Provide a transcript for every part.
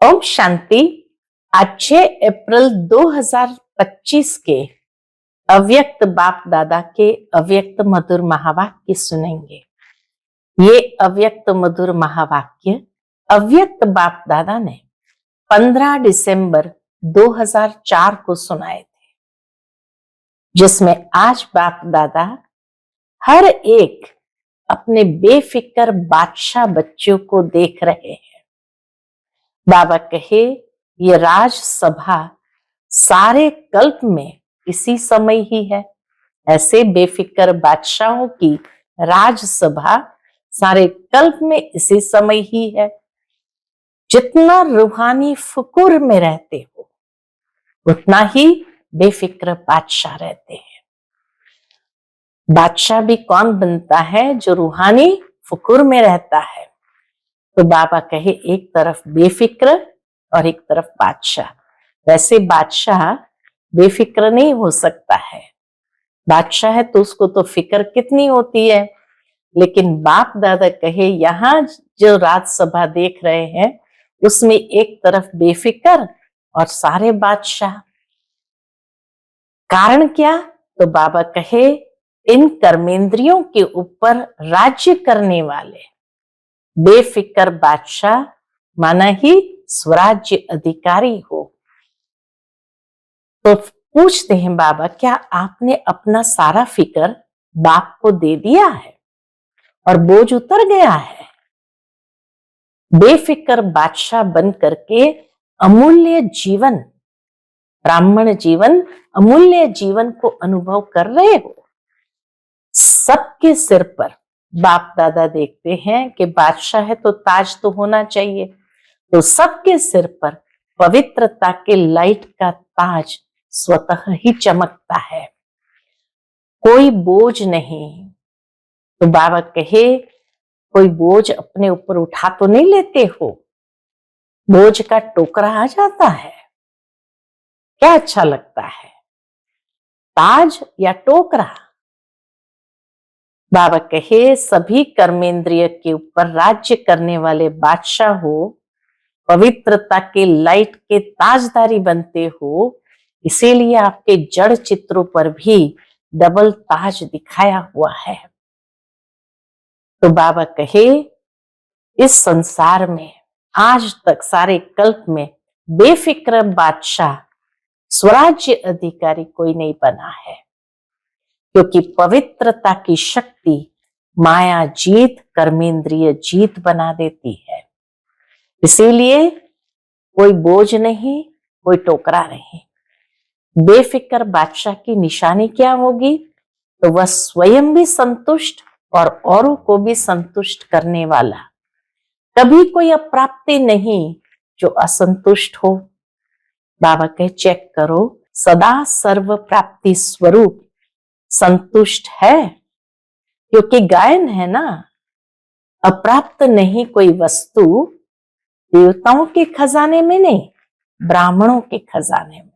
ओम शांति। आज 6 अप्रैल 2025 के अव्यक्त बाप दादा के अव्यक्त मधुर महावाक्य सुनेंगे। ये अव्यक्त मधुर महावाक्य अव्यक्त बाप दादा ने 15 दिसंबर 2004 को सुनाए थे, जिसमें आज बाप दादा हर एक अपने बेफिक्र बादशाह बच्चों को देख रहे हैं। बाबा कहे, ये राज सभा सारे कल्प में इसी समय ही है। ऐसे बेफिक्र बादशाहों की राज सभा सारे कल्प में इसी समय ही है। जितना रूहानी फुकुर में रहते हो, उतना ही बेफिक्र बादशाह रहते हैं। बादशाह भी कौन बनता है? जो रूहानी फुकुर में रहता है। तो बाबा कहे, एक तरफ बेफिक्र और एक तरफ बादशाह। वैसे बादशाह बेफिक्र नहीं हो सकता है। बादशाह है तो उसको तो फिक्र कितनी होती है। लेकिन बाप दादा कहे, यहाँ जो राजसभा देख रहे हैं उसमें एक तरफ बेफिक्र और सारे बादशाह। कारण क्या? तो बाबा कहे, इन कर्मेंद्रियों के ऊपर राज्य करने वाले बेफिक्र बादशाह माना ही स्वराज्य अधिकारी हो। तो पूछते हैं बाबा, क्या आपने अपना सारा फिक्र बाप को दे दिया है और बोझ उतर गया है? बेफिक्र बादशाह बन करके अमूल्य जीवन, ब्राह्मण जीवन, अमूल्य जीवन को अनुभव कर रहे हो। सबके सिर पर बाप दादा देखते हैं कि बादशाह है तो ताज तो होना चाहिए। तो सबके सिर पर पवित्रता के लाइट का ताज स्वतः ही चमकता है, कोई बोझ नहीं। तो बाबा कहे, कोई बोझ अपने ऊपर उठा तो नहीं लेते हो? बोझ का टोकरा आ जाता है, क्या अच्छा लगता है, ताज या टोकरा? बाबा कहे, सभी कर्मेंद्रिय के ऊपर राज्य करने वाले बादशाह हो, पवित्रता के लाइट के ताजदारी बनते हो। इसीलिए आपके जड़ चित्रों पर भी डबल ताज दिखाया हुआ है। तो बाबा कहे, इस संसार में आज तक सारे कल्प में बेफिक्र बादशाह, स्वराज्य अधिकारी कोई नहीं बना है, क्योंकि पवित्रता की शक्ति माया जीत, कर्मेंद्रिय जीत बना देती है। इसीलिए कोई बोझ नहीं, कोई टोकरा नहीं। बेफिक्र बादशाह की निशानी क्या होगी? तो वह स्वयं भी संतुष्ट और औरों को भी संतुष्ट करने वाला। कभी कोई अप्राप्ति नहीं जो असंतुष्ट हो। बाबा कहे, चेक करो, सदा सर्व प्राप्ति स्वरूप संतुष्ट है, क्योंकि गायन है ना, अप्राप्त नहीं कोई वस्तु, देवताओं के खजाने में नहीं, ब्राह्मणों के खजाने में।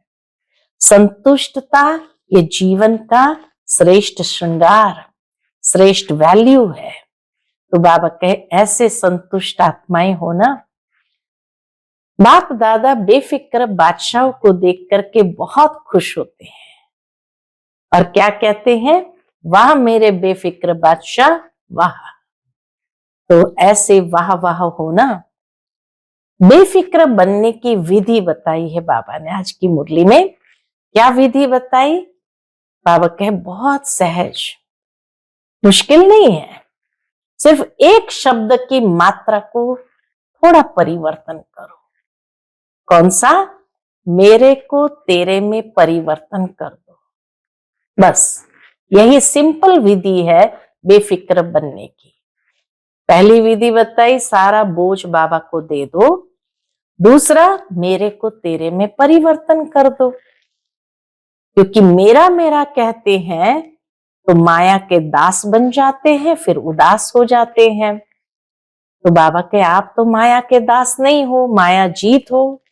संतुष्टता ये जीवन का श्रेष्ठ श्रृंगार, श्रेष्ठ वैल्यू है। तो बाबा कहे, ऐसे संतुष्ट आत्माएं हो ना। बाप दादा बेफिक्र बादशाहों को देख करके बहुत खुश होते हैं और क्या कहते हैं? वाह मेरे बेफिक्र बादशाह, वाह। तो ऐसे वाह वाह हो ना। बेफिक्र बनने की विधि बताई है बाबा ने आज की मुरली में। क्या विधि बताई? बाबा कहे, बहुत सहज, मुश्किल नहीं है। सिर्फ एक शब्द की मात्रा को थोड़ा परिवर्तन करो। कौन सा? मेरे को तेरे में परिवर्तन कर दो। बस यही सिंपल विधि है बेफिक्र बनने की। पहली विधि बताई, सारा बोझ बाबा को दे दो। दूसरा, मेरे को तेरे में परिवर्तन कर दो। क्योंकि मेरा मेरा कहते हैं तो माया के दास बन जाते हैं, फिर उदास हो जाते हैं। तो बाबा के, आप तो माया के दास नहीं हो, माया जीत हो।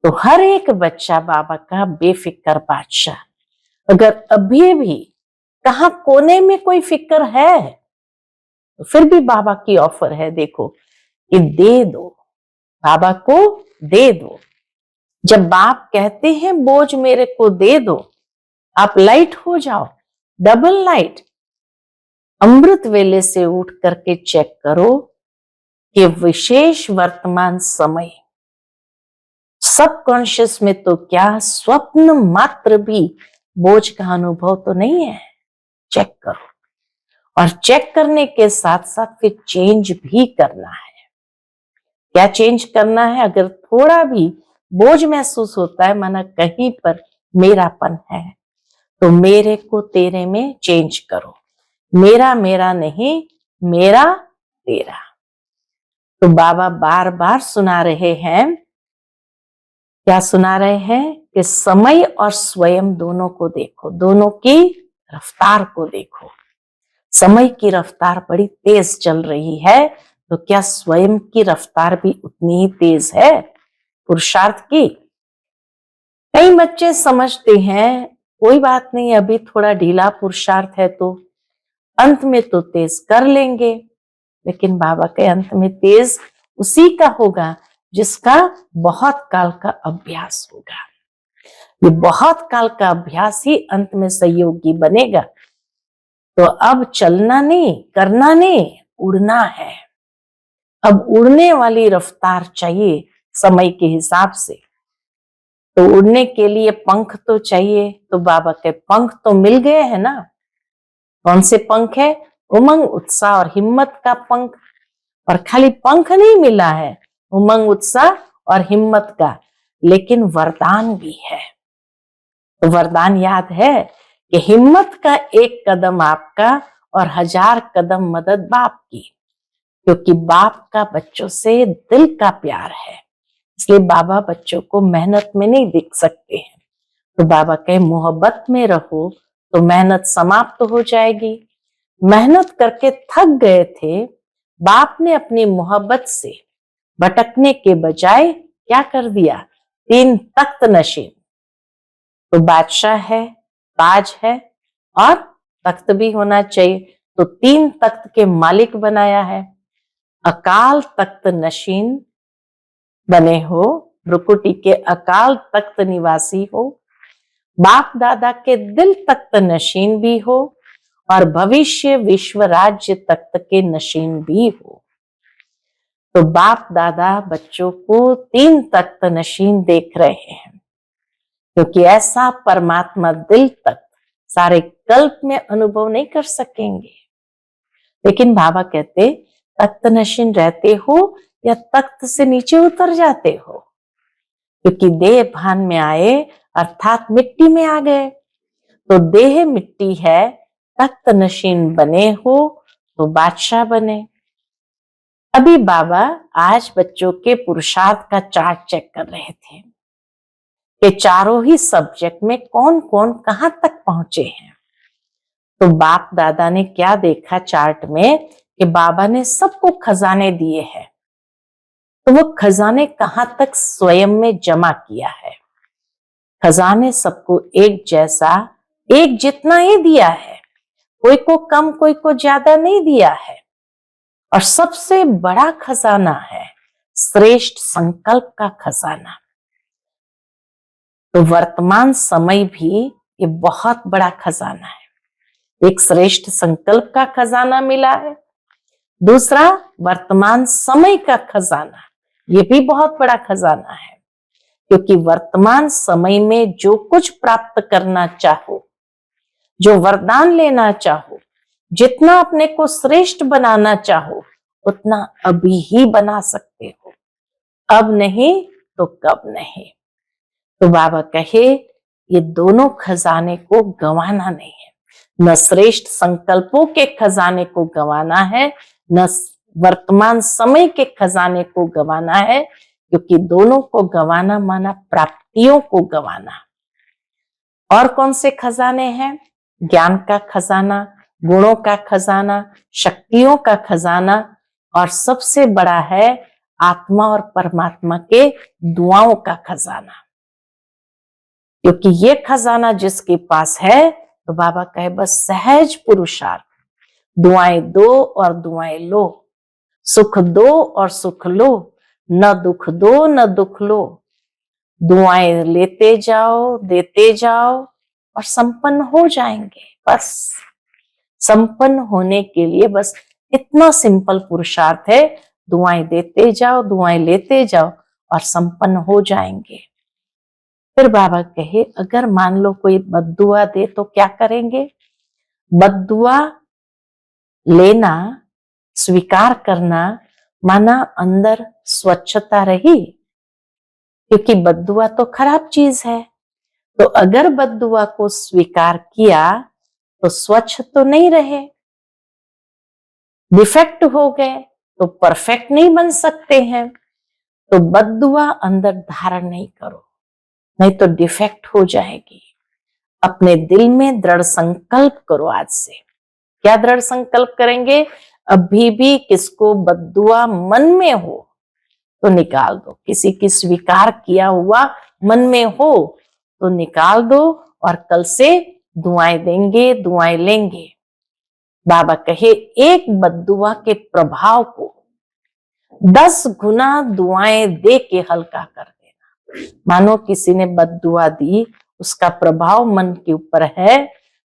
तो हर एक बच्चा बाबा का बेफिक्र बादशाह। अगर अभी भी कहाँ कोने में कोई फिक्र है तो फिर भी बाबा की ऑफर है, देखो, कि दे दो, बाबा को दे दो। जब बाप कहते हैं बोझ मेरे को दे दो, आप लाइट हो जाओ, डबल लाइट। अमृत वेले से उठ करके चेक करो कि विशेष वर्तमान समय सबकॉन्शियस में तो क्या स्वप्न मात्र भी बोझ का अनुभव तो नहीं है। चेक करो, और चेक करने के साथ साथ फिर चेंज भी करना है। क्या चेंज करना है? अगर थोड़ा भी बोझ महसूस होता है, माना कहीं पर मेरापन है, तो मेरे को तेरे में चेंज करो। मेरा मेरा नहीं, मेरा तेरा। तो बाबा बार बार सुना रहे हैं, क्या सुना रहे हैं? कि समय और स्वयं दोनों को देखो, दोनों की रफ्तार को देखो। समय की रफ्तार बड़ी तेज चल रही है, तो क्या स्वयं की रफ्तार भी उतनी ही तेज है पुरुषार्थ की? कई बच्चे समझते हैं कोई बात नहीं, अभी थोड़ा ढीला पुरुषार्थ है तो अंत में तो तेज कर लेंगे। लेकिन बाबा के अंत में तेज उसी का होगा जिसका बहुत काल का अभ्यास होगा। ये बहुत काल का अभ्यास ही अंत में सहयोगी बनेगा। तो अब चलना नहीं, करना नहीं, उड़ना है। अब उड़ने वाली रफ्तार चाहिए समय के हिसाब से। तो उड़ने के लिए पंख तो चाहिए, तो बाबा के पंख तो मिल गए हैं ना। कौन से पंख है? उमंग, उत्साह और हिम्मत का पंख। और खाली पंख नहीं मिला है उमंग, उत्साह और हिम्मत का, लेकिन वरदान भी है। तो वरदान याद है कि हिम्मत का एक कदम आपका और 1000 कदम मदद बाप की, क्योंकि बाप का बच्चों से दिल का प्यार है। इसलिए बाबा बच्चों को मेहनत में नहीं दिख सकते हैं। तो बाबा कहे मोहब्बत में रहो तो मेहनत समाप्त हो जाएगी। मेहनत करके थक गए थे, बाप ने अपनी मोहब्बत से भटकने के बजाय क्या कर दिया? 3 तख्त नशीन। तो बादशाह है, ताज है और तख्त भी होना चाहिए, तो 3 तख्त के मालिक बनाया है। अकाल तख्त नशीन बने हो, भ्रुकुटी के अकाल तख्त निवासी हो, बाप दादा के दिल तख्त नशीन भी हो, और भविष्य विश्व राज्य तख्त के नशीन भी हो। तो बाप दादा बच्चों को 3 तख्त नशीन देख रहे हैं, क्योंकि ऐसा परमात्मा दिल तक सारे कल्प में अनुभव नहीं कर सकेंगे। लेकिन बाबा कहते तख्त नशीन रहते हो या तख्त से नीचे उतर जाते हो, क्योंकि देह भान में आए अर्थात मिट्टी में आ गए। तो देह मिट्टी है, तख्त नशीन बने हो तो बादशाह बने। अभी बाबा आज बच्चों के पुरुषार्थ का चार्ट चेक कर रहे थे कि चारों ही सब्जेक्ट में कौन कौन कहां तक पहुंचे हैं। तो बाप दादा ने क्या देखा चार्ट में कि बाबा ने सबको खजाने दिए हैं, तो वो खजाने कहां तक स्वयं में जमा किया है। खजाने सबको एक जैसा, एक जितना ही दिया है, कोई को कम कोई को ज्यादा नहीं दिया है। और सबसे बड़ा खजाना है श्रेष्ठ संकल्प का खजाना। तो वर्तमान समय भी ये बहुत बड़ा खजाना है। एक श्रेष्ठ संकल्प का खजाना मिला है, दूसरा वर्तमान समय का खजाना, ये भी बहुत बड़ा खजाना है। क्योंकि वर्तमान समय में जो कुछ प्राप्त करना चाहो, जो वरदान लेना चाहो, जितना अपने को श्रेष्ठ बनाना चाहो, उतना अभी ही बना सकते हो, अब नहीं तो कब नहीं। तो बाबा कहे ये दोनों खजाने को गंवाना नहीं है, न श्रेष्ठ संकल्पों के खजाने को गंवाना है, न वर्तमान समय के खजाने को गंवाना है, क्योंकि दोनों को गंवाना माना प्राप्तियों को गंवाना। और कौन से खजाने हैं? ज्ञान का खजाना, गुणों का खजाना, शक्तियों का खजाना, और सबसे बड़ा है आत्मा और परमात्मा के दुआओं का खजाना। क्योंकि ये खजाना जिसके पास है, तो बाबा कहे बस सहज पुरुषार्थ, दुआएं दो और दुआएं लो, सुख दो और सुख लो, न दुख दो न दुख लो, दुआएं लेते जाओ देते जाओ और संपन्न हो जाएंगे। बस संपन्न होने के लिए बस इतना सिंपल पुरुषार्थ है, दुआएं देते जाओ दुआएं लेते जाओ और संपन्न हो जाएंगे। फिर बाबा कहे अगर मान लो कोई बद्दुआ दे तो क्या करेंगे? बद्दुआ लेना, स्वीकार करना माना अंदर स्वच्छता रही, क्योंकि बद्दुआ तो खराब चीज है। तो अगर बद्दुआ को स्वीकार किया तो स्वच्छ तो नहीं रहे, डिफेक्ट हो गए तो परफेक्ट नहीं बन सकते हैं। तो बद्दुआ अंदर धारण नहीं करो, नहीं तो डिफेक्ट हो जाएगी। अपने दिल में दृढ़ संकल्प करो आज से। क्या दृढ़ संकल्प करेंगे? अभी भी किसको बद्दुआ मन में हो तो निकाल दो, किसी की स्वीकार किया हुआ मन में हो तो निकाल दो, और कल से दुआएं देंगे दुआएं लेंगे। बाबा कहे एक बद्दुआ के प्रभाव को 10 गुना दुआएं दे के हल्का कर देना। मानो किसी ने बद्दुआ दी, उसका प्रभाव मन के ऊपर है,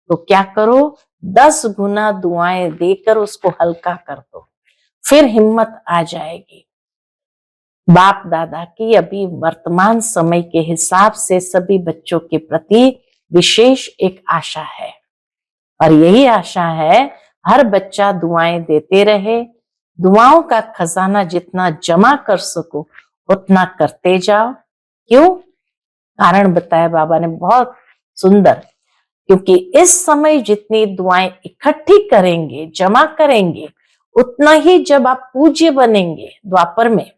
तो क्या करो? 10 गुना दुआएं देकर उसको हल्का कर दो, फिर हिम्मत आ जाएगी। बाप दादा की अभी वर्तमान समय के हिसाब से सभी बच्चों के प्रति विशेष एक आशा है, और यही आशा है हर बच्चा दुआएं देते रहे। दुआओं का खजाना जितना जमा कर सको उतना करते जाओ। क्यों? कारण बताया बाबा ने बहुत सुंदर, क्योंकि इस समय जितनी दुआएं इकट्ठी करेंगे जमा करेंगे उतना ही जब आप पूज्य बनेंगे द्वापर में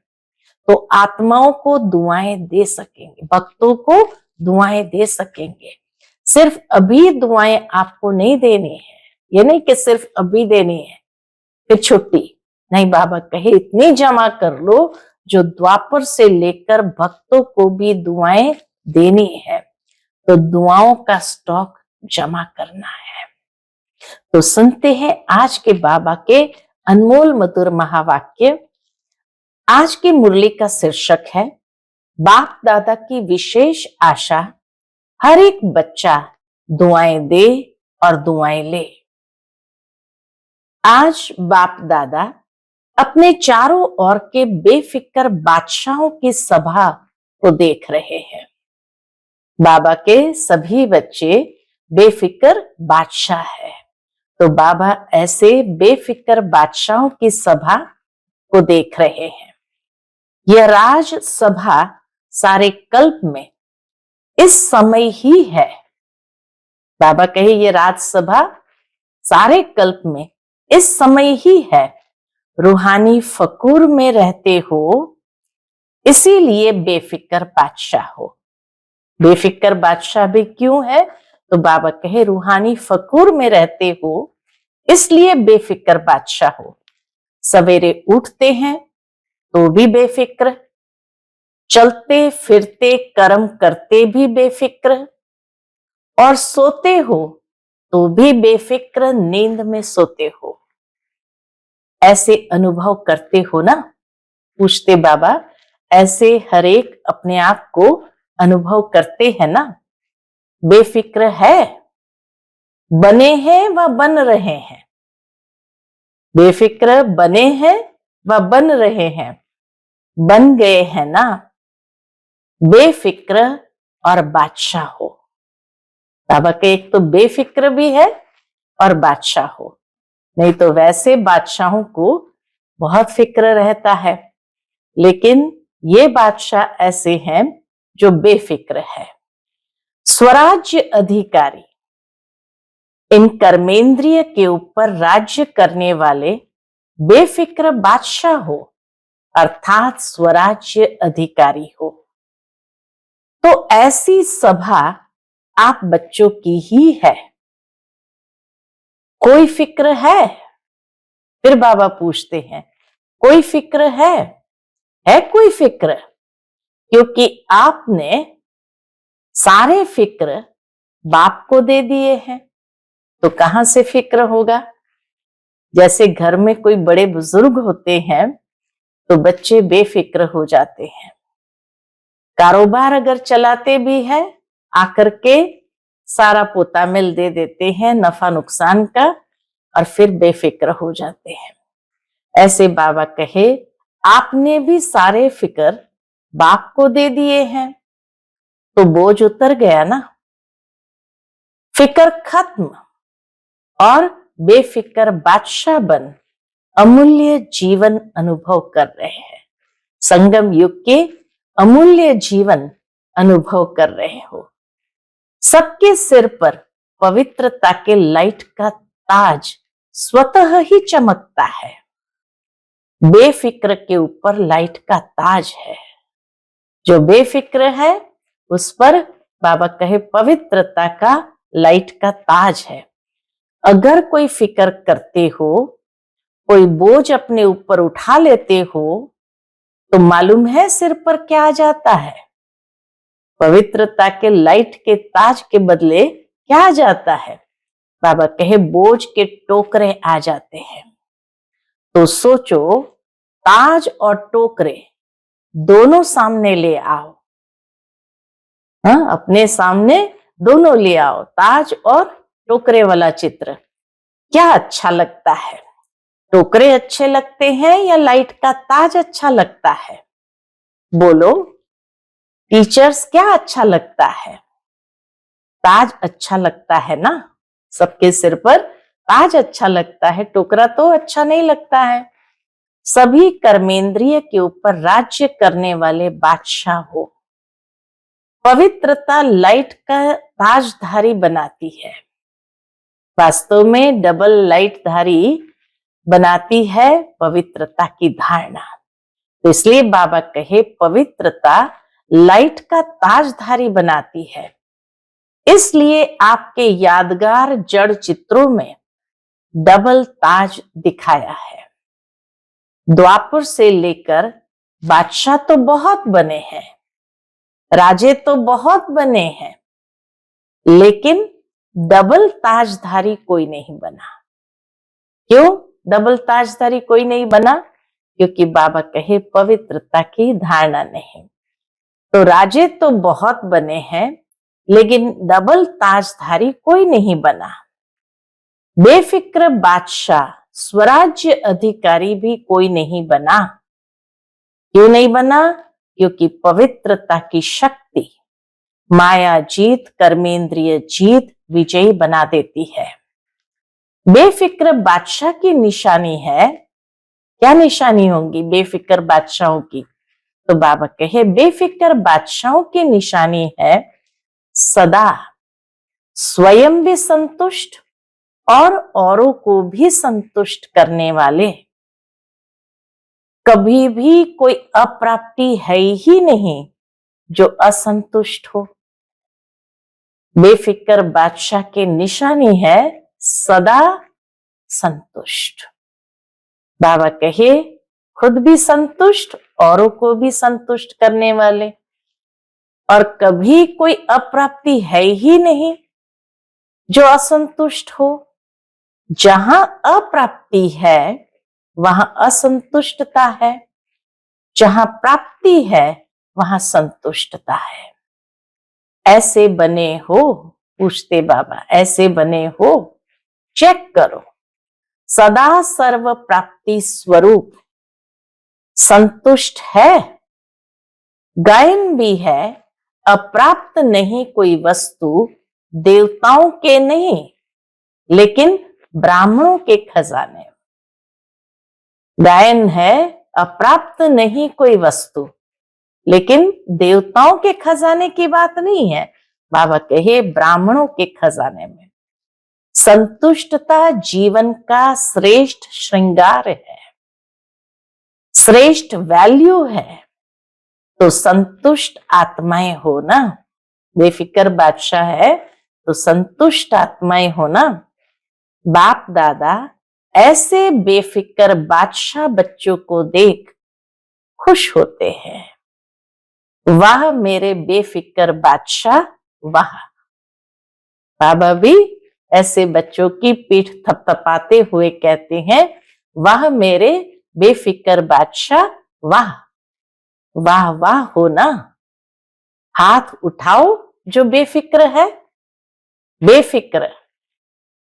तो आत्माओं को दुआएं दे सकेंगे, भक्तों को दुआएं दे सकेंगे। सिर्फ अभी दुआएं आपको नहीं देनी है, ये नहीं कि सिर्फ अभी देनी है फिर छुट्टी नहीं। बाबा कहे इतनी जमा कर लो जो द्वापर से लेकर भक्तों को भी दुआएं देनी है। तो दुआओं का स्टॉक जमा करना है। तो सुनते हैं आज के बाबा के अनमोल मधुर महावाक्य। आज की मुरली का शीर्षक है बाप दादा की विशेष आशा, हर एक बच्चा दुआएं दे और दुआएं ले। आज बाप दादा अपने चारों ओर के बेफिक्र बादशाहों की सभा को देख रहे हैं। बाबा के सभी बच्चे बेफिक्र बादशाह है, तो बाबा ऐसे बेफिक्र बादशाहों की सभा को देख रहे हैं। यह राज सभा सारे कल्प में इस समय ही है। बाबा कहे ये राजसभा सारे कल्प में इस समय ही है। रूहानी फकूर में रहते हो इसीलिए बेफिक्र बादशाह हो। बेफिक्र बादशाह भी क्यों है? तो बाबा कहे रूहानी फकूर में रहते हो इसलिए बेफिक्र बादशाह हो। सवेरे उठते हैं तो भी बेफिक्र, चलते फिरते कर्म करते भी बेफिक्र, और सोते हो तो भी बेफिक्र नींद में सोते हो। ऐसे अनुभव करते हो ना? पूछते बाबा, ऐसे हर एक अपने आप को अनुभव करते हैं ना? बेफिक्र है, बने हैं व बन रहे हैं। बेफिक्र बने हैं व बन रहे हैं, बन गए हैं ना? बेफिक्र और बादशाह हो। बाबा के एक तो बेफिक्र भी है और बादशाह हो, नहीं तो वैसे बादशाहों को बहुत फिक्र रहता है, लेकिन ये बादशाह ऐसे हैं जो बेफिक्र है। स्वराज्य अधिकारी, इन कर्मेंद्रिय के ऊपर राज्य करने वाले बेफिक्र बादशाह हो, अर्थात स्वराज्य अधिकारी हो। तो ऐसी सभा आप बच्चों की ही है। कोई फिक्र है? फिर बाबा पूछते हैं कोई फिक्र है? है कोई फिक्र? क्योंकि आपने सारे फिक्र बाप को दे दिए हैं, तो कहां से फिक्र होगा? जैसे घर में कोई बड़े बुजुर्ग होते हैं तो बच्चे बेफिक्र हो जाते हैं। कारोबार अगर चलाते भी हैं, आकर के सारा पोता मिल दे देते हैं नफा नुकसान का, और फिर बेफिक्र हो जाते हैं। ऐसे बाबा कहे, आपने भी सारे फिक्र बाप को दे दिए हैं, तो बोझ उतर गया ना। फिक्र खत्म और बेफिक्र बादशाह बन अमूल्य जीवन अनुभव कर रहे हैं। संगम युग के अमूल्य जीवन अनुभव कर रहे हो। सबके सिर पर पवित्रता के लाइट का ताज स्वतः ही चमकता है। बेफिक्र के ऊपर लाइट का ताज है। जो बेफिक्र है उस पर बाबा कहे पवित्रता का लाइट का ताज है। अगर कोई फिक्र करते हो, कोई बोझ अपने ऊपर उठा लेते हो, तो मालूम है सिर पर क्या आ जाता है? पवित्रता के लाइट के ताज के बदले क्या आ जाता है? बाबा कहे बोझ के टोकरे आ जाते हैं। तो सोचो, ताज और टोकरे दोनों सामने ले आओ। हाँ, अपने सामने दोनों ले आओ, ताज और टोकरे वाला चित्र। क्या अच्छा लगता है? टोकरे अच्छे लगते हैं या लाइट का ताज अच्छा लगता है? बोलो, टीचर्स क्या अच्छा लगता है? ताज अच्छा लगता है ना। सबके सिर पर ताज अच्छा लगता है, टोकरा तो अच्छा नहीं लगता है। सभी कर्मेंद्रिय के ऊपर राज्य करने वाले बादशाह हो। पवित्रता लाइट का ताजधारी बनाती है। वास्तव में डबल लाइट धारी बनाती है पवित्रता की धारणा। तो इसलिए बाबा कहे पवित्रता लाइट का ताजधारी बनाती है। इसलिए आपके यादगार जड़ चित्रों में डबल ताज दिखाया है। द्वापर से लेकर बादशाह तो बहुत बने हैं, राजे तो बहुत बने हैं, लेकिन डबल ताजधारी कोई नहीं बना। क्यों डबल ताजधारी कोई नहीं बना? क्योंकि बाबा कहे पवित्रता की धारणा नहीं। तो राजे तो बहुत बने हैं, लेकिन डबल ताजधारी कोई नहीं बना। बेफिक्र बादशाह स्वराज्य अधिकारी भी कोई नहीं बना। क्यों नहीं बना? क्योंकि पवित्रता की शक्ति माया जीत, कर्मेंद्रिय जीत विजयी बना देती है। बेफिक्र बादशाह की निशानी है। क्या निशानी होंगी बेफिक्र बादशाहों की? तो बाबा कहे बेफिक्र बादशाहों की निशानी है सदा स्वयं भी संतुष्ट और औरों को भी संतुष्ट करने वाले। कभी भी कोई अप्राप्ति है ही नहीं जो असंतुष्ट हो। बेफिक्र बादशाह की निशानी है सदा संतुष्ट। बाबा कहे खुद भी संतुष्ट, औरों को भी संतुष्ट करने वाले। और कभी कोई अप्राप्ति है ही नहीं जो असंतुष्ट हो। जहां अप्राप्ति है वहां असंतुष्टता है, जहां प्राप्ति है वहां संतुष्टता है। ऐसे बने हो? पूछते बाबा, ऐसे बने हो? चेक करो। सदा सर्व प्राप्ति स्वरूप संतुष्ट है। गायन भी है, अप्राप्त नहीं कोई वस्तु देवताओं के नहीं, लेकिन ब्राह्मणों के खजाने। गायन है, अप्राप्त नहीं कोई वस्तु, लेकिन देवताओं के खजाने की बात नहीं है। बाबा कहे ब्राह्मणों के खजाने में। संतुष्टता जीवन का श्रेष्ठ श्रृंगार है, श्रेष्ठ वैल्यू है। तो संतुष्ट आत्माएं हो ना। बेफिक्र बादशाह है तो संतुष्ट आत्माएं हो ना। बाप दादा ऐसे बेफिक्र बादशाह बच्चों को देख खुश होते हैं। वाह मेरे बेफिक्र बादशाह वाह। बाबा भी ऐसे बच्चों की पीठ थपथपाते हुए कहते हैं, वाह मेरे बेफिक्र बादशाह वाह, वाह वाह हो ना। हाथ उठाओ जो बेफिक्र है। बेफिक्र,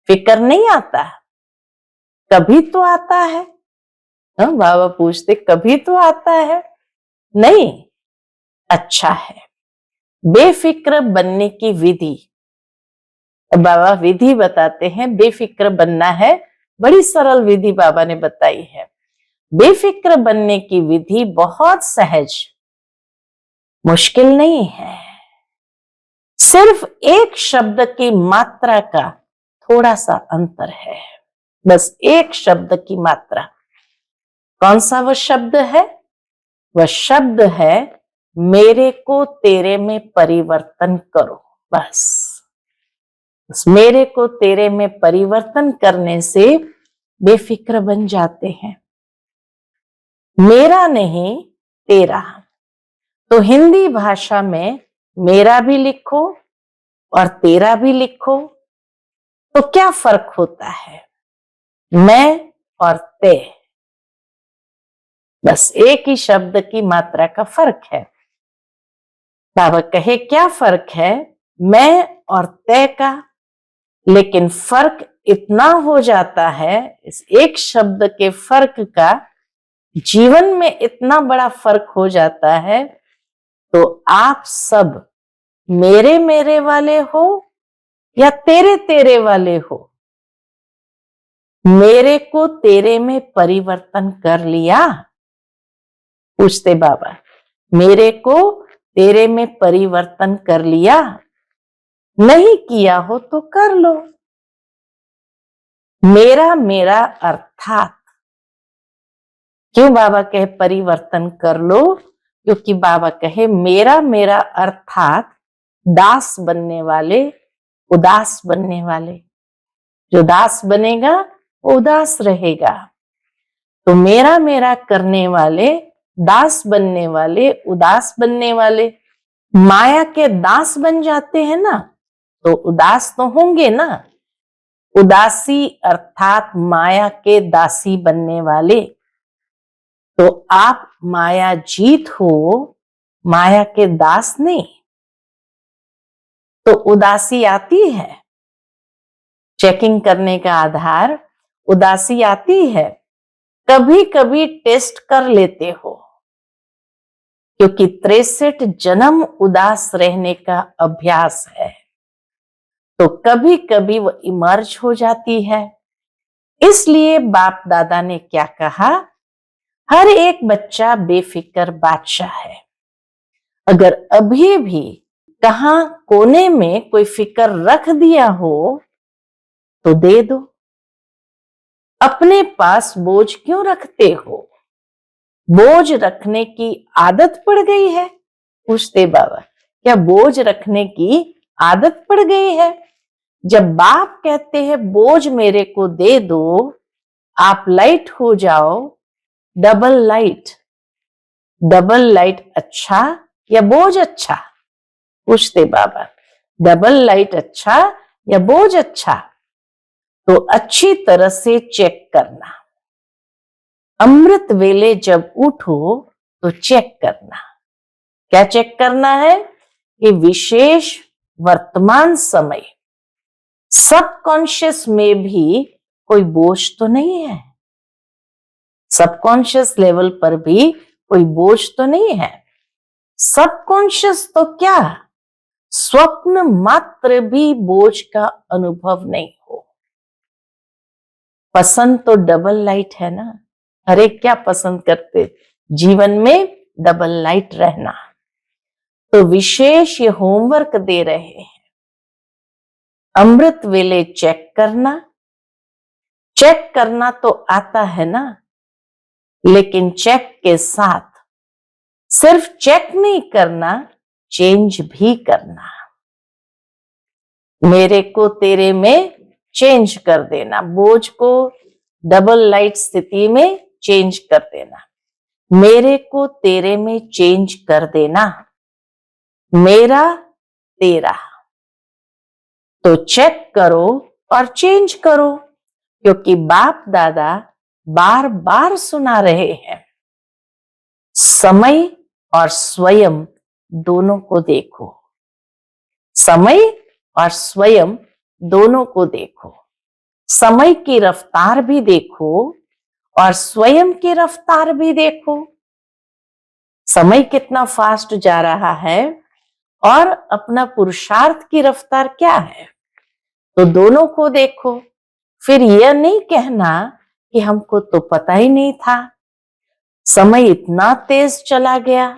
फिक्र नहीं आता, कभी तो आता है। हाँ, बाबा पूछते कभी तो आता है, नहीं, अच्छा है। बेफिक्र बनने की विधि, बाबा विधि बताते हैं। बेफिक्र बनना है, बड़ी सरल विधि बाबा ने बताई है। बेफिक्र बनने की विधि बहुत सहज, मुश्किल नहीं है। सिर्फ एक शब्द की मात्रा का थोड़ा सा अंतर है, बस एक शब्द की मात्रा। कौन सा वह शब्द है? वह शब्द है मेरे को तेरे में परिवर्तन करो। बस मेरे को तेरे में परिवर्तन करने से बेफिक्र बन जाते हैं। मेरा नहीं, तेरा। तो हिंदी भाषा में मेरा भी लिखो और तेरा भी लिखो, तो क्या फर्क होता है? मैं और ते, बस एक ही शब्द की मात्रा का फर्क है। बाबा कहे क्या फर्क है? मैं और ते का। लेकिन फर्क इतना हो जाता है, इस एक शब्द के फर्क का जीवन में इतना बड़ा फर्क हो जाता है। तो आप सब मेरे मेरे वाले हो या तेरे तेरे वाले हो? मेरे को तेरे में परिवर्तन कर लिया? पूछते बाबा, मेरे को तेरे में परिवर्तन कर लिया? नहीं किया हो तो कर लो। मेरा मेरा अर्थात, क्यों बाबा कहे परिवर्तन कर लो? क्योंकि बाबा कहे मेरा मेरा अर्थात दास बनने वाले, उदास बनने वाले। जो दास बनेगा वो उदास रहेगा। तो मेरा मेरा करने वाले, दास बनने वाले, उदास बनने वाले, माया के दास बन जाते हैं ना, तो उदास तो होंगे ना। उदासी अर्थात माया के दासी बनने वाले। तो आप माया जीत हो, माया के दास नहीं। तो उदासी आती है, चेकिंग करने का आधार उदासी आती है। कभी कभी टेस्ट कर लेते हो, क्योंकि 63 जन्म उदास रहने का अभ्यास है, तो कभी कभी वो इमर्ज हो जाती है। इसलिए बाप दादा ने क्या कहा? हर एक बच्चा बेफिक्र बादशाह है। अगर अभी भी कहां कोने में कोई फिक्र रख दिया हो तो दे दो। अपने पास बोझ क्यों रखते हो? बोझ रखने की आदत पड़ गई है? पूछते बाबा, क्या बोझ रखने की आदत पड़ गई है? जब बाप कहते हैं बोझ मेरे को दे दो, आप लाइट हो जाओ, डबल लाइट। डबल लाइट अच्छा या बोझ अच्छा? पूछते बाबा, डबल लाइट अच्छा या बोझ अच्छा? तो अच्छी तरह से चेक करना। अमृत वेले जब उठो तो चेक करना। क्या चेक करना है? कि विशेष वर्तमान समय सबकॉन्शियस में भी कोई बोझ तो नहीं है। सबकॉन्शियस लेवल पर भी कोई बोझ तो नहीं है। सबकॉन्शियस तो क्या, स्वप्न मात्र भी बोझ का अनुभव नहीं हो। पसंद तो डबल लाइट है ना। हर एक क्या पसंद करते? जीवन में डबल लाइट रहना। तो विशेष ये होमवर्क दे रहे हैं, अमृत वेले चेक करना। चेक करना तो आता है ना, लेकिन चेक के साथ सिर्फ चेक नहीं करना, चेंज भी करना। मेरे को तेरे में चेंज कर देना, बोझ को डबल लाइट स्थिति में चेंज कर देना। मेरे को तेरे में चेंज कर देना। मेरा तेरा, तो चेक करो और चेंज करो, क्योंकि बाप दादा बार बार सुना रहे हैं, समय और स्वयं दोनों को देखो। समय और स्वयं दोनों को देखो। समय की रफ्तार भी देखो और स्वयं की रफ्तार भी देखो। समय कितना फास्ट जा रहा है और अपना पुरुषार्थ की रफ्तार क्या है, तो दोनों को देखो। फिर यह नहीं कहना कि हमको तो पता ही नहीं था, समय इतना तेज चला गया।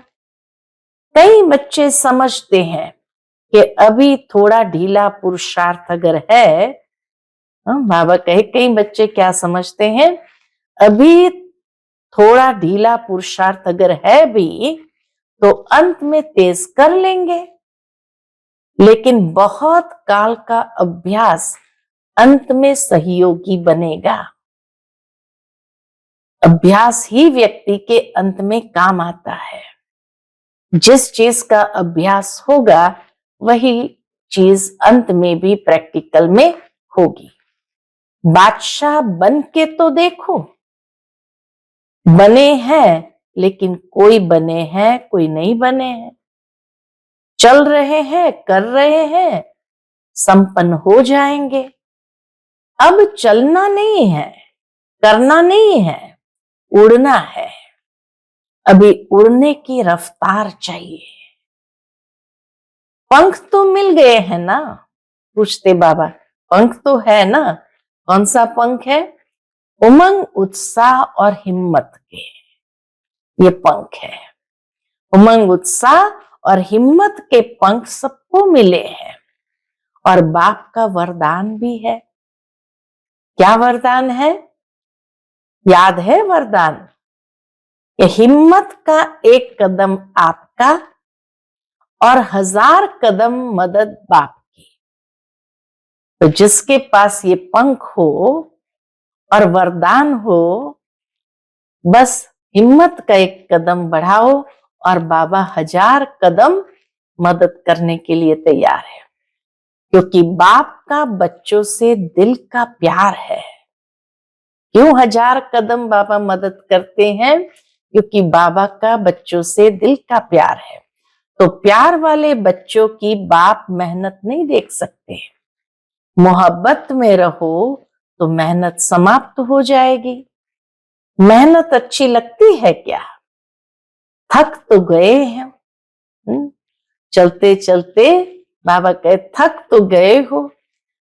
कई बच्चे समझते हैं कि अभी थोड़ा ढीला पुरुषार्थ अगर है, बाबा कहे कई बच्चे क्या समझते हैं, अभी थोड़ा ढीला पुरुषार्थ अगर है भी तो अंत में तेज कर लेंगे। लेकिन बहुत काल का अभ्यास अंत में सहयोगी बनेगा। अभ्यास ही व्यक्ति के अंत में काम आता है। जिस चीज का अभ्यास होगा वही चीज अंत में भी प्रैक्टिकल में होगी। बादशाह बन के तो देखो, बने हैं लेकिन कोई बने हैं कोई नहीं बने हैं, चल रहे हैं कर रहे हैं, संपन्न हो जाएंगे। अब चलना नहीं है, करना नहीं है, उड़ना है। अभी उड़ने की रफ्तार चाहिए। पंख तो मिल गए हैं ना, पूछते बाबा, पंख तो है ना? कौन सा पंख है? उमंग, उत्साह और हिम्मत के ये पंख है। उमंग, उत्साह और हिम्मत के पंख सबको मिले हैं और बाप का वरदान भी है। क्या वरदान है? याद है वरदान? कि हिम्मत का एक कदम आपका और 1000 कदम मदद बाप की। तो जिसके पास ये पंख हो और वरदान हो, बस हिम्मत का एक कदम बढ़ाओ और बाबा 1000 कदम मदद करने के लिए तैयार है। क्योंकि बाप का बच्चों से दिल का प्यार है। क्यों 1000 कदम बाबा मदद करते हैं? क्योंकि बाबा का बच्चों से दिल का प्यार है। तो प्यार वाले बच्चों की बाप मेहनत नहीं देख सकते। मोहब्बत में रहो तो मेहनत समाप्त हो जाएगी। मेहनत अच्छी लगती है क्या? थक तो गए हैं, चलते चलते बाबा कहे थक तो गए हो।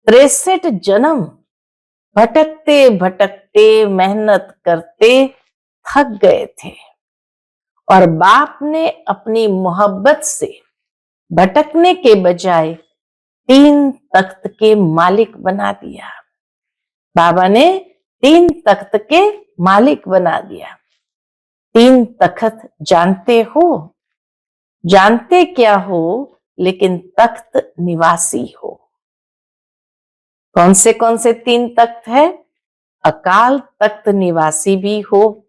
63 जन्म भटकते भटकते मेहनत करते थक गए थे और बाप ने अपनी मोहब्बत से भटकने के बजाय 3 तख्त के मालिक बना दिया। बाबा ने 3 तख्त के मालिक बना दिया। 3 तख्त जानते हो? जानते क्या हो, लेकिन तख्त निवासी हो। कौन से 3 तख्त है? अकाल तख्त निवासी भी हो,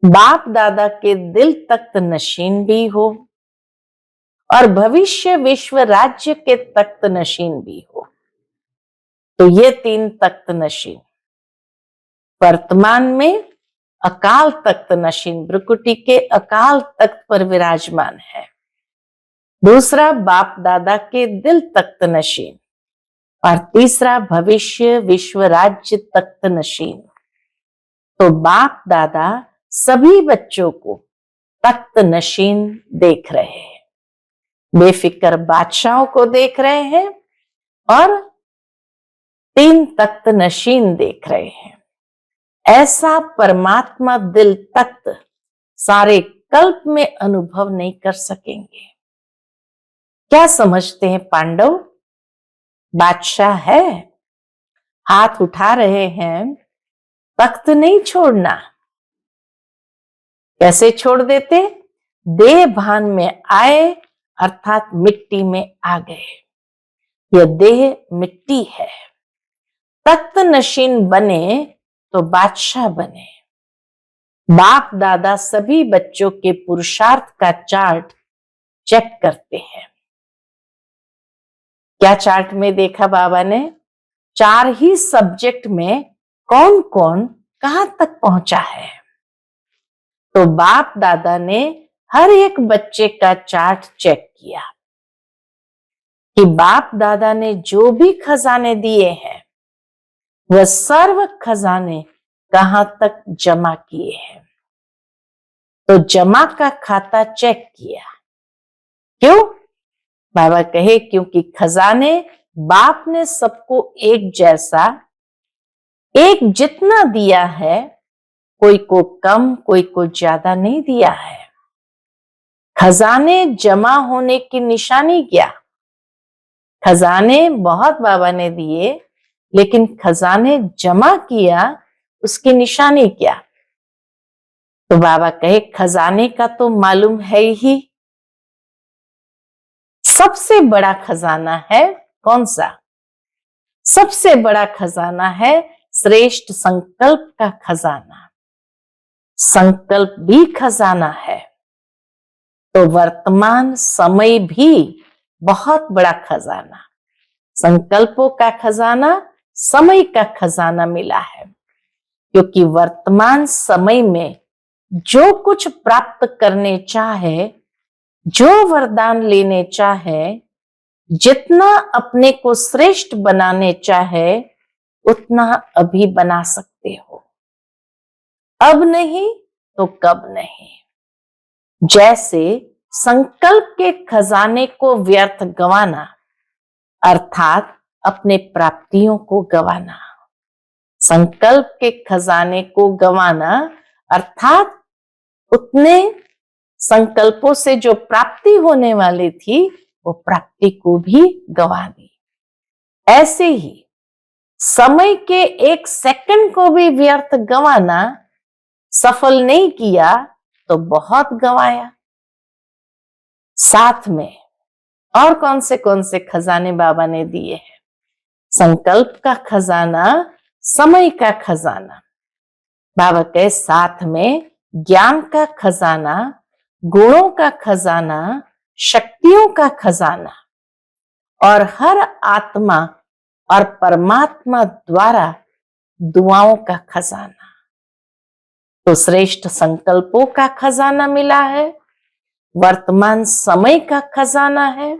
बाप दादा के दिल तख्त नशीन भी हो और भविष्य विश्व राज्य के तख्त नशीन भी हो। तो ये 3 तख्त नशीन वर्तमान में अकाल तख्त नशीन भ्रुकुटी के अकाल तख्त पर विराजमान है। दूसरा बाप दादा के दिल तख्त नशीन और तीसरा भविष्य विश्व राज्य तख्त नशीन। तो बाप दादा सभी बच्चों को तख्त नशीन देख रहे हैं, बेफिक्र बादशाहों को देख रहे हैं और 3 तख्त नशीन देख रहे हैं। ऐसा परमात्मा दिल तख्त सारे कल्प में अनुभव नहीं कर सकेंगे। क्या समझते हैं पांडव? बादशाह है, हाथ उठा रहे हैं, तख्त नहीं छोड़ना। कैसे छोड़ देते? देह भान में आए अर्थात मिट्टी में आ गए। यह देह मिट्टी है। तख्त नशीन बने तो बादशाह बने। बाप दादा सभी बच्चों के पुरुषार्थ का चार्ट चेक करते हैं। क्या चार्ट में देखा बाबा ने? 4 ही सब्जेक्ट में कौन कौन कहां तक पहुंचा है। तो बाप दादा ने हर एक बच्चे का चार्ट चेक किया कि बाप दादा ने जो भी खजाने दिए हैं वह सर्व खजाने कहां तक जमा किए हैं। तो जमा का खाता चेक किया। क्यों? बाबा कहे क्योंकि खजाने बाप ने सबको एक जैसा, एक जितना दिया है, कोई को कम कोई को ज्यादा नहीं दिया है। खजाने जमा होने की निशानी क्या? खजाने बहुत बाबा ने दिए, लेकिन खजाने जमा किया, उसकी निशानी क्या? तो बाबा कहे खजाने का तो मालूम है ही। सबसे बड़ा खजाना है कौन सा? सबसे बड़ा खजाना है श्रेष्ठ संकल्प का खजाना। संकल्प भी खजाना है, तो वर्तमान समय भी बहुत बड़ा खजाना, संकल्पों का खजाना, समय का खजाना मिला है। क्योंकि वर्तमान समय में जो कुछ प्राप्त करने चाहे, जो वरदान लेने चाहे, जितना अपने को श्रेष्ठ बनाने चाहे, उतना अभी बना सकते हो। अब नहीं तो कब नहीं। जैसे संकल्प के खजाने को व्यर्थ गंवाना अर्थात अपने प्राप्तियों को गंवाना। संकल्प के खजाने को गंवाना अर्थात उतने संकल्पों से जो प्राप्ति होने वाली थी वो प्राप्ति को भी गंवा दी। ऐसे ही समय के एक सेकंड को भी व्यर्थ गंवाना, सफल नहीं किया तो बहुत गंवाया। साथ में और कौन से खजाने बाबा ने दिए हैं? संकल्प का खजाना, समय का खजाना। बाबा के साथ में ज्ञान का खजाना, गुणों का खजाना, शक्तियों का खजाना और हर आत्मा और परमात्मा द्वारा दुआओं का खजाना। तो श्रेष्ठ संकल्पों का खजाना मिला है, वर्तमान समय का खजाना है,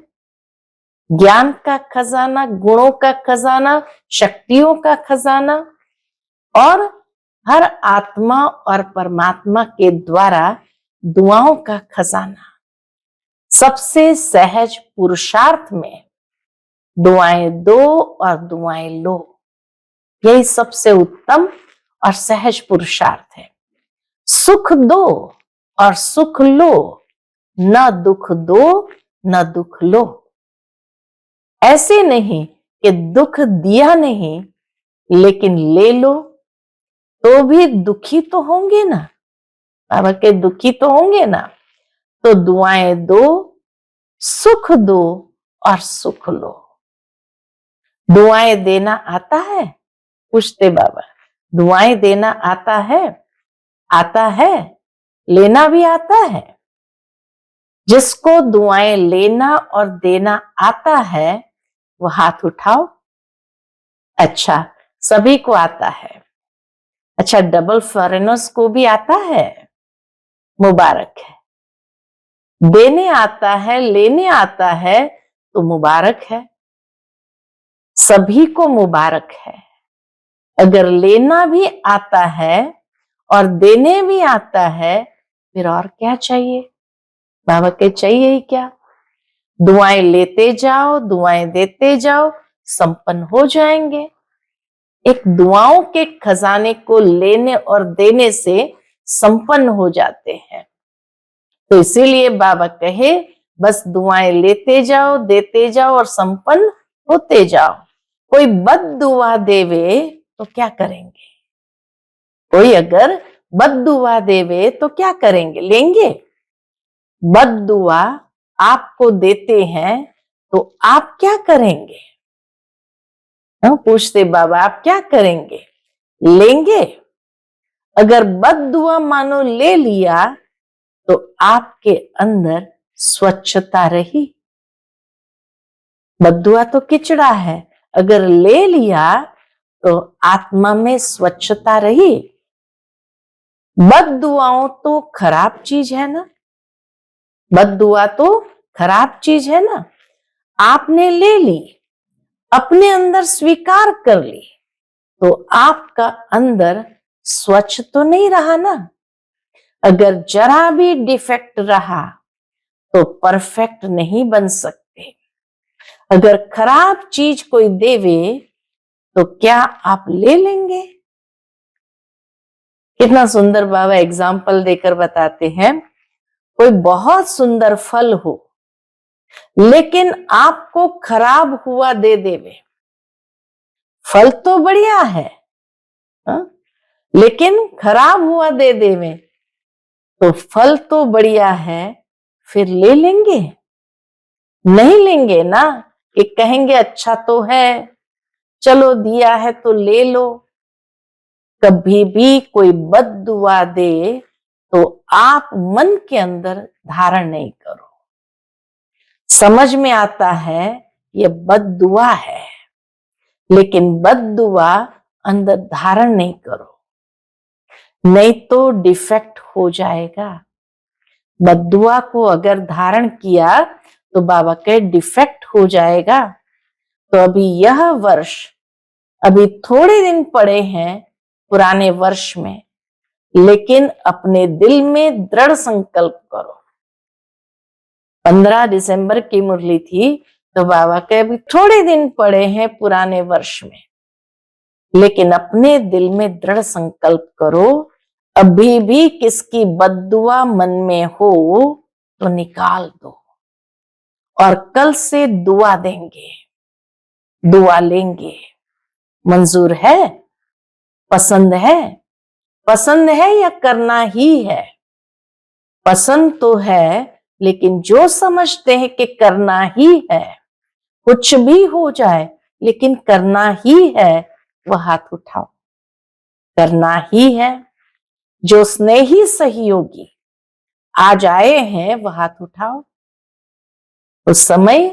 ज्ञान का खजाना, गुणों का खजाना, शक्तियों का खजाना और हर आत्मा और परमात्मा के द्वारा दुआओं का खजाना। सबसे सहज पुरुषार्थ में दुआएं दो और दुआएं लो, यही सबसे उत्तम और सहज पुरुषार्थ है। सुख दो और सुख लो, न दुख दो न दुख लो। ऐसे नहीं कि दुख दिया नहीं लेकिन ले लो तो भी दुखी तो होंगे ना, बाबा के दुखी तो होंगे ना। तो दुआएं दो, सुख दो और सुख लो। दुआएं देना आता है? पूछते बाबा, दुआएं देना आता है? आता है, लेना भी आता है। जिसको दुआएं लेना और देना आता है वो हाथ उठाओ। अच्छा, सभी को आता है। अच्छा, डबल फॉरेनर्स को भी आता है, मुबारक है। देने आता है, लेने आता है तो मुबारक है, सभी को मुबारक है। अगर लेना भी आता है और देने भी आता है फिर और क्या चाहिए? बाबा के चाहिए ही क्या? दुआएं लेते जाओ, दुआएं देते जाओ, संपन्न हो जाएंगे। एक दुआओं के खजाने को लेने और देने से संपन्न हो जाते हैं। तो इसीलिए बाबा कहे बस दुआएं लेते जाओ, देते जाओ और संपन्न होते जाओ। कोई बद दुआ देवे तो क्या करेंगे? कोई अगर बद दुआ देवे तो क्या करेंगे? लेंगे? बद दुआ आपको देते हैं तो आप क्या करेंगे? पूछते बाबा, आप क्या करेंगे? लेंगे? अगर बद दुआ मानो ले लिया तो आपके अंदर स्वच्छता रही। बद्दुआ तो किचड़ा है, अगर ले लिया तो आत्मा में स्वच्छता रही। बद्दुआओं तो खराब चीज है ना, बद्दुआ तो खराब चीज है ना। आपने ले ली, अपने अंदर स्वीकार कर ली, तो आपका अंदर स्वच्छ तो नहीं रहा ना। अगर जरा भी डिफेक्ट रहा तो परफेक्ट नहीं बन सकते। अगर खराब चीज कोई देवे तो क्या आप ले लेंगे? कितना सुंदर बाबा एग्जाम्पल देकर बताते हैं। कोई बहुत सुंदर फल हो, लेकिन आपको खराब हुआ दे देवे। फल तो बढ़िया है, हा? लेकिन खराब हुआ दे देवे, तो फल तो बढ़िया है, फिर ले लेंगे? नहीं लेंगे ना, कि कहेंगे अच्छा तो है, चलो दिया है तो ले लो। कभी भी कोई बद्दुआ दे तो आप मन के अंदर धारण नहीं करो। समझ में आता है ये बद्दुआ है, लेकिन बद्दुआ अंदर धारण नहीं करो, नहीं तो डिफेक्ट हो जाएगा। बद्दुआ को अगर धारण किया तो बाबा के डिफेक्ट हो जाएगा। तो अभी यह वर्ष, अभी थोड़े दिन पड़े हैं पुराने वर्ष में, लेकिन अपने दिल में दृढ़ संकल्प करो। 15 दिसंबर की मुरली थी, तो बाबा के अभी थोड़े दिन पड़े हैं पुराने वर्ष में, लेकिन अपने दिल में दृढ़ संकल्प करो, अभी भी किसकी बद्दुआ मन में हो तो निकाल दो, और कल से दुआ देंगे, दुआ लेंगे। मंजूर है? पसंद है? पसंद है या करना ही है? पसंद तो है, लेकिन जो समझते हैं कि करना ही है, कुछ भी हो जाए लेकिन करना ही है, वह हाथ उठाओ। करना ही है। जो स्नेही सहयोगी आज आए हैं वह हाथ उठाओ। उस समय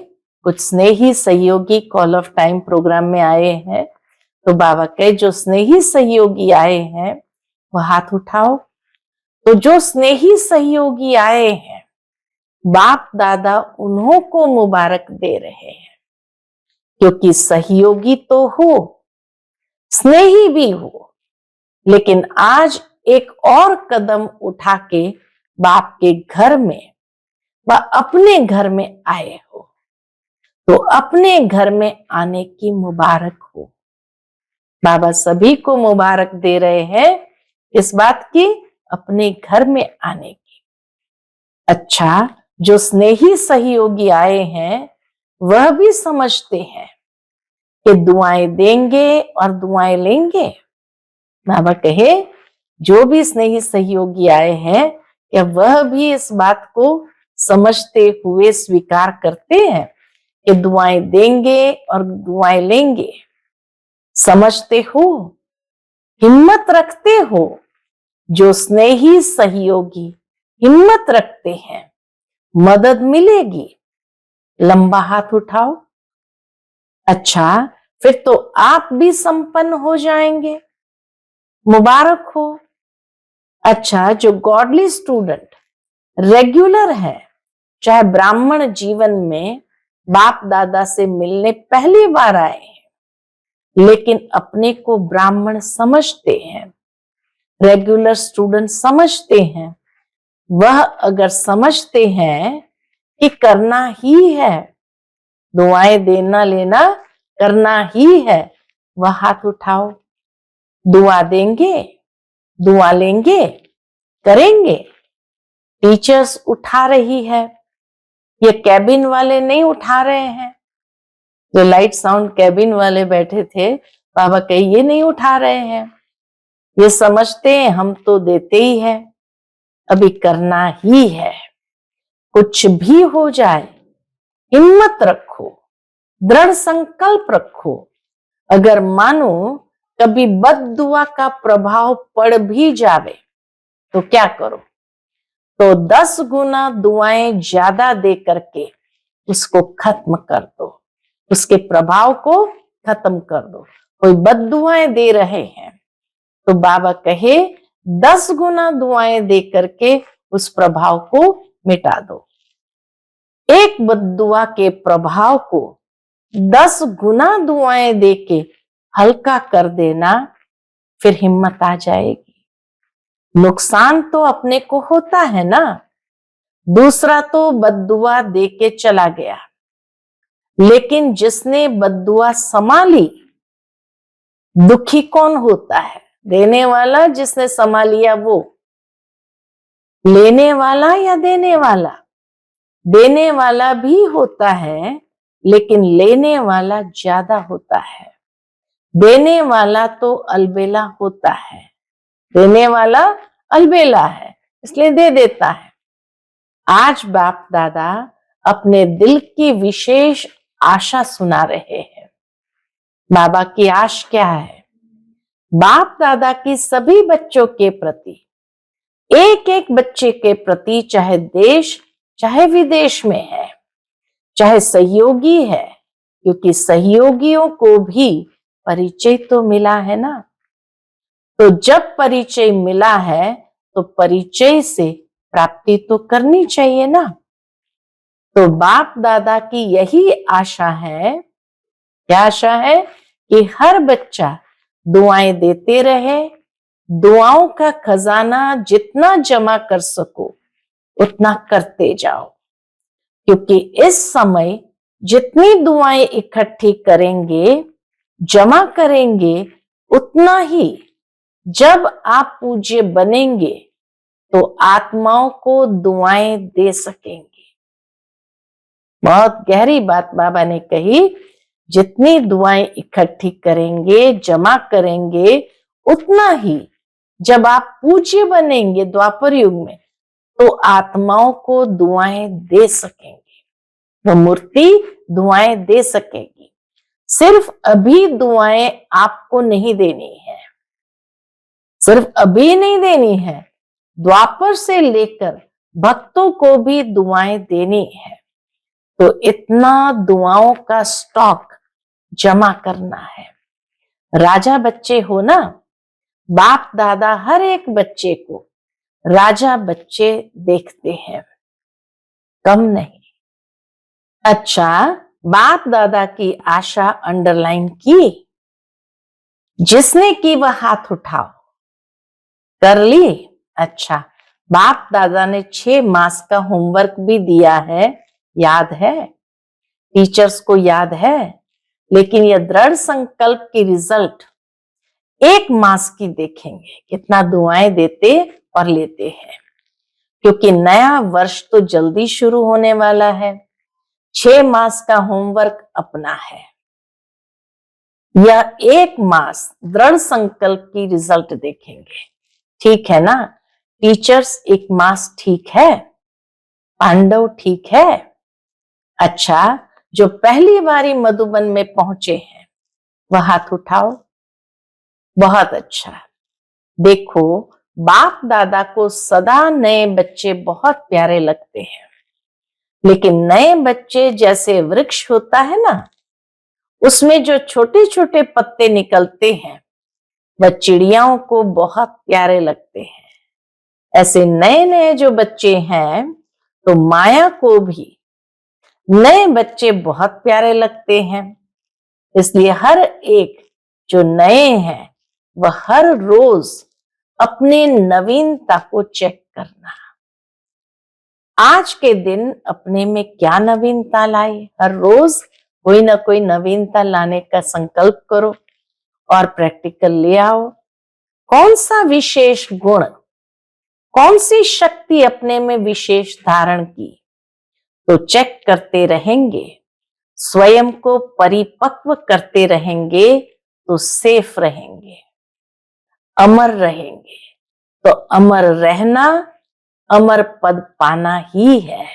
कुछ स्नेही सहयोगी कॉल ऑफ टाइम प्रोग्राम में आए हैं, तो बाबा के जो स्नेही सहयोगी आए हैं वह हाथ उठाओ। तो जो स्नेही सहयोगी आए हैं, बाप दादा उन्हों को मुबारक दे रहे हैं, क्योंकि सहयोगी तो हो, स्नेही भी हो, लेकिन आज एक और कदम उठा के बाप के घर में व अपने घर में आए हो, तो अपने घर में आने की मुबारक हो। बाबा सभी को मुबारक दे रहे हैं इस बात की, अपने घर में आने की। अच्छा, जो स्नेही सहयोगी आए हैं वह भी समझते हैं कि दुआएं देंगे और दुआएं लेंगे। बाबा कहे जो भी स्नेही सहयोगी आए हैं, क्या वह भी इस बात को समझते हुए स्वीकार करते हैं कि दुआएं देंगे और दुआएं लेंगे? समझते हो? हिम्मत रखते हो? जो स्नेही सहयोगी हिम्मत रखते हैं, मदद मिलेगी। लंबा हाथ उठाओ। अच्छा, फिर तो आप भी संपन्न हो जाएंगे, मुबारक हो। अच्छा, जो गॉडली स्टूडेंट रेगुलर है, चाहे ब्राह्मण जीवन में बाप दादा से मिलने पहली बार आए हैं, लेकिन अपने को ब्राह्मण समझते हैं, रेगुलर स्टूडेंट समझते हैं, वह अगर समझते हैं कि करना ही है, दुआएं देना लेना करना ही है, वह हाथ उठाओ। दुआ देंगे, दुआ लेंगे, करेंगे। टीचर्स उठा रही है, ये कैबिन वाले नहीं उठा रहे हैं। जो लाइट साउंड कैबिन वाले बैठे थे, बाबा कहे ये नहीं उठा रहे हैं, ये समझते हैं हम तो देते ही है, अभी करना ही है। कुछ भी हो जाए, हिम्मत रखो, दृढ़ संकल्प रखो। अगर मानो कभी बद्दुआ का प्रभाव पड़ भी जावे तो क्या करो? तो 10 गुना दुआएं ज्यादा दे करके उसको खत्म कर दो, उसके प्रभाव को खत्म कर दो। कोई बद्दुआएं दे रहे हैं तो बाबा कहे 10 गुना दुआएं दे करके उस प्रभाव को मिटा दो। एक बद्दुआ के प्रभाव को 10 गुना दुआएं दे के हल्का कर देना, फिर हिम्मत आ जाएगी। नुकसान तो अपने को होता है ना, दूसरा तो बद्दुआ दे के चला गया, लेकिन जिसने बद्दुआ संभाली, दुखी कौन होता है? देने वाला, जिसने संभालिया वो। लेने वाला या देने वाला? देने वाला भी होता है, लेकिन लेने वाला ज्यादा होता है। देने वाला तो अलबेला होता है, देने वाला अलबेला है, इसलिए दे देता है। आज बाप दादा अपने दिल की विशेष आशा सुना रहे हैं। बाबा की आश क्या है? बाप दादा की सभी बच्चों के प्रति, एक एक बच्चे के प्रति, चाहे देश चाहे विदेश में है, चाहे सहयोगी है, क्योंकि सहयोगियों को भी परिचय तो मिला है ना। तो जब परिचय मिला है तो परिचय से प्राप्ति तो करनी चाहिए ना। तो बाप दादा की यही आशा है। क्या आशा है? कि हर बच्चा दुआएं देते रहे, दुआओं का खजाना जितना जमा कर सको उतना करते जाओ, क्योंकि इस समय जितनी दुआएं इकट्ठी करेंगे, जमा करेंगे, उतना ही जब आप पूज्य बनेंगे तो आत्माओं को दुआएं दे सकेंगे। बहुत गहरी बात बाबा ने कही। जितनी दुआएं इकट्ठी करेंगे, जमा करेंगे, उतना ही जब आप पूज्य बनेंगे द्वापर युग में, तो आत्माओं को दुआएं दे सकेंगे, वो मूर्ति दुआएं दे सकेगी। सिर्फ अभी दुआएं आपको नहीं देनी है, सिर्फ अभी नहीं देनी है, द्वापर से लेकर भक्तों को भी दुआएं देनी है। तो इतना दुआओं का स्टॉक जमा करना है। राजा बच्चे हो ना, बाप दादा हर एक बच्चे को राजा बच्चे देखते हैं, कम नहीं। अच्छा, बाप दादा की आशा अंडरलाइन की? जिसने की वह हाथ उठाओ। कर ली? अच्छा, बाप दादा ने 6 मास का होमवर्क भी दिया है, याद है? टीचर्स को याद है। लेकिन यह दृढ़ संकल्प की रिजल्ट 1 मास की देखेंगे, कितना दुआएं देते और लेते हैं, क्योंकि नया वर्ष तो जल्दी शुरू होने वाला है। 6 मास का होमवर्क अपना है। यह 1 मास दृढ़ संकल्प की रिजल्ट देखेंगे। ठीक है ना? टीचर्स 1 मास ठीक है, पांडव ठीक है। अच्छा, जो पहली बारी मधुबन में पहुंचे हैं वह हाथ उठाओ। बहुत अच्छा। देखो, बाप दादा को सदा नए बच्चे बहुत प्यारे लगते हैं, लेकिन नए बच्चे जैसे वृक्ष होता है ना, उसमें जो छोटे छोटे पत्ते निकलते हैं वह चिड़ियाओं को बहुत प्यारे लगते हैं। ऐसे नए नए जो बच्चे हैं, तो माया को भी नए बच्चे बहुत प्यारे लगते हैं। इसलिए हर एक जो नए हैं वह हर रोज अपने नवीनता को चेक करना। आज के दिन अपने में क्या नवीनता लाए? हर रोज कोई ना कोई नवीनता लाने का संकल्प करो और प्रैक्टिकल ले आओ। कौन सा विशेष गुण, कौन सी शक्ति अपने में विशेष धारण की, तो चेक करते रहेंगे, स्वयं को परिपक्व करते रहेंगे, तो सेफ रहेंगे, अमर रहेंगे। तो अमर रहना, अमर पद पाना ही है।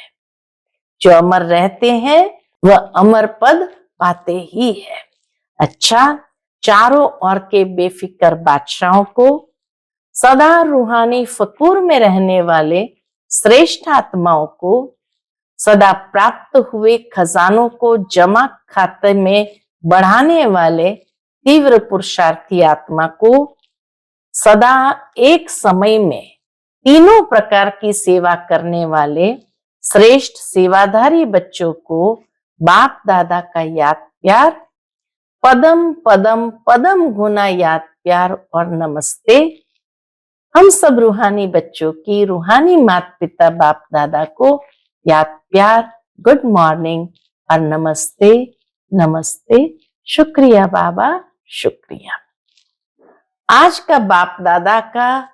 जो अमर रहते हैं वह अमर पद पाते ही है। अच्छा, चारों ओर के बेफिक्र बादशाहों को, सदा रूहानी फकूर में रहने वाले श्रेष्ठ आत्माओं को, सदा प्राप्त हुए खजानों को जमा खाते में बढ़ाने वाले तीव्र पुरुषार्थी आत्मा को, सदा एक समय में तीनों प्रकार की सेवा करने वाले श्रेष्ठ सेवाधारी बच्चों को बाप दादा का याद प्यार, पदम पदम पदम गुना याद प्यार और नमस्ते। हम सब रूहानी बच्चों की रूहानी माता पिता बाप दादा को याद प्यार, गुड मॉर्निंग और नमस्ते नमस्ते। शुक्रिया बाबा, शुक्रिया। आज का बाप दादा का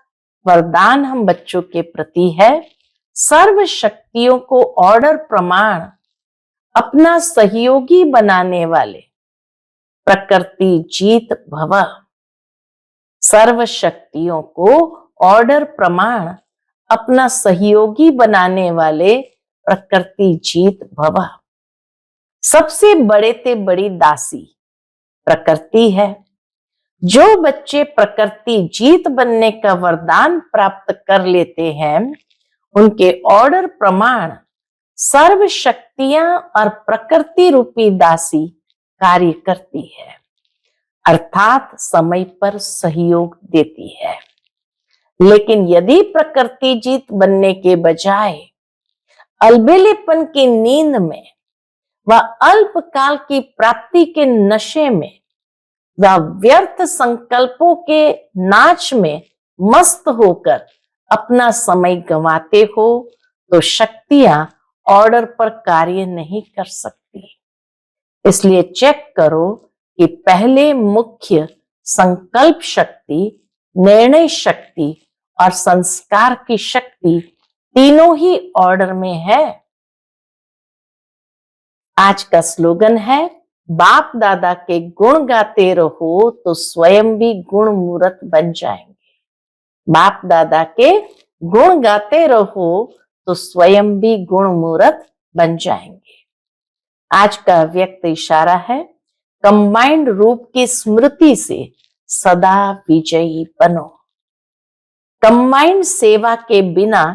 वरदान हम बच्चों के प्रति है, सर्व शक्तियों को ऑर्डर प्रमाण अपना सहयोगी बनाने वाले प्रकृति जीत भव। सर्व शक्तियों को ऑर्डर प्रमाण अपना सहयोगी बनाने वाले प्रकृति जीत भव। सबसे बड़े ते बड़ी दासी प्रकृति है। जो बच्चे प्रकृति जीत बनने का वरदान प्राप्त कर लेते हैं, उनके ऑर्डर प्रमाण सर्व शक्तियां और प्रकृति रूपी दासी कार्य करती है, अर्थात समय पर सहयोग देती है। लेकिन यदि प्रकृति जीत बनने के बजाय अलबेलेपन की नींद में व अल्पकाल की प्राप्ति के नशे में व व्यर्थ संकल्पों के नाच में मस्त होकर अपना समय गंवाते हो, तो शक्तियां ऑर्डर पर कार्य नहीं कर सकती। इसलिए चेक करो कि पहले मुख्य संकल्प शक्ति, निर्णय शक्ति और संस्कार की शक्ति तीनों ही ऑर्डर में है। आज का स्लोगन है, बाप दादा के गुण गाते रहो तो स्वयं भी गुण मूर्त बन जाएंगे। बाप दादा के गुण गाते रहो तो स्वयं भी गुण मूर्त बन जाएंगे। आज का व्यक्त इशारा है, कंबाइंड रूप की स्मृति से सदा विजयी बनो। कंबाइंड सेवा के बिना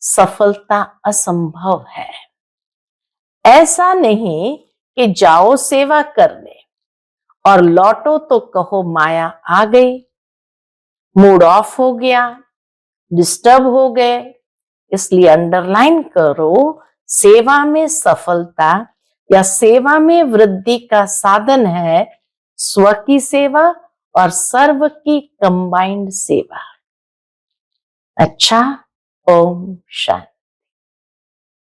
सफलता असंभव है। ऐसा नहीं कि जाओ सेवा करने और लौटो तो कहो माया आ गई, मूड ऑफ हो गया, डिस्टर्ब हो गए। इसलिए अंडरलाइन करो, सेवा में सफलता या सेवा में वृद्धि का साधन है स्व की सेवा और सर्व की कंबाइंड सेवा। अच्छा, ओम शांति।